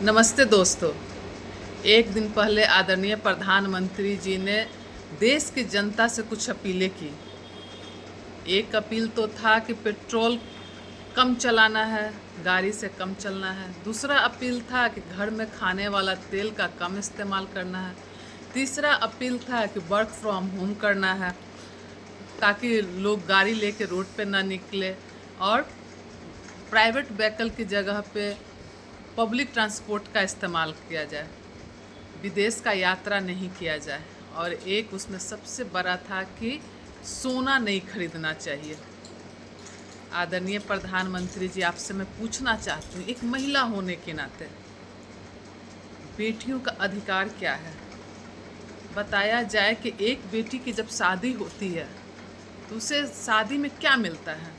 नमस्ते दोस्तों। एक दिन पहले आदरणीय प्रधानमंत्री जी ने देश की जनता से कुछ अपीलें की। एक अपील तो था कि पेट्रोल कम चलाना है, गाड़ी से कम चलना है। दूसरा अपील था कि घर में खाने वाला तेल का कम इस्तेमाल करना है। तीसरा अपील था कि वर्क फ्रॉम होम करना है ताकि लोग गाड़ी लेके रोड पे ना निकले और प्राइवेट व्हीकल की जगह पे पब्लिक ट्रांसपोर्ट का इस्तेमाल किया जाए, विदेश का यात्रा नहीं किया जाए। और एक उसमें सबसे बड़ा था कि सोना नहीं खरीदना चाहिए। आदरणीय प्रधानमंत्री जी, आपसे मैं पूछना चाहती हूँ, एक महिला होने के नाते बेटियों का अधिकार क्या है? बताया जाए कि एक बेटी की जब शादी होती है तो उसे शादी में क्या मिलता है?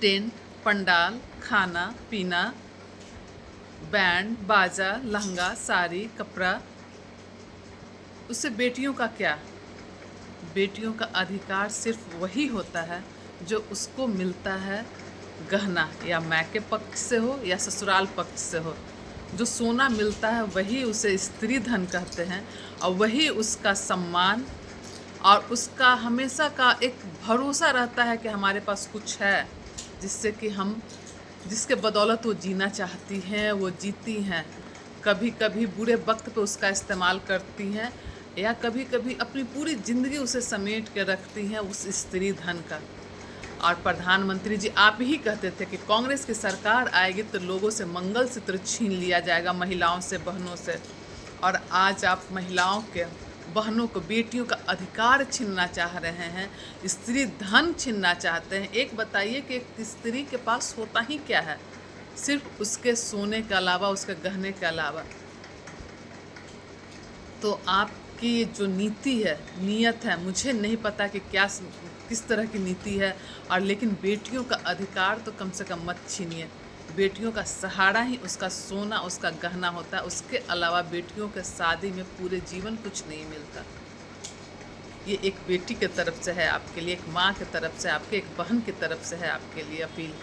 टेंट, पंडाल, खाना पीना, बैंड बाजा, लहंगा, साड़ी, कपड़ा। उससे बेटियों का क्या? बेटियों का अधिकार सिर्फ वही होता है जो उसको मिलता है गहना, या मायके पक्ष से हो या ससुराल पक्ष से हो। जो सोना मिलता है वही उसे स्त्री धन कहते हैं, और वही उसका सम्मान और उसका हमेशा का एक भरोसा रहता है कि हमारे पास कुछ है जिससे कि हम, जिसके बदौलत वो जीना चाहती हैं, वो जीती हैं। कभी कभी बुरे वक्त पे उसका इस्तेमाल करती हैं, या कभी कभी अपनी पूरी ज़िंदगी उसे समेट के रखती हैं उस स्त्री धन का। और प्रधानमंत्री जी, आप ही कहते थे कि कांग्रेस की सरकार आएगी तो लोगों से मंगलसूत्र छीन लिया जाएगा, महिलाओं से, बहनों से। और आज आप महिलाओं के, बहनों को, बेटियों का अधिकार छीनना चाह रहे हैं, स्त्री धन छीनना चाहते हैं। एक बताइए कि एक स्त्री के पास होता ही क्या है? सिर्फ उसके सोने के अलावा, उसके गहने के अलावा। तो आपकी ये जो नीति है, नीयत है, मुझे नहीं पता कि क्या, किस तरह की नीति है। और लेकिन बेटियों का अधिकार तो कम से कम मत छीनिए। बेटियों का सहारा ही उसका सोना, उसका गहना होता है। उसके अलावा बेटियों के शादी में पूरे जीवन कुछ नहीं मिलता। ये एक बेटी की तरफ से है आपके लिए, एक माँ की तरफ से, आपके एक बहन की तरफ से है आपके लिए अपील।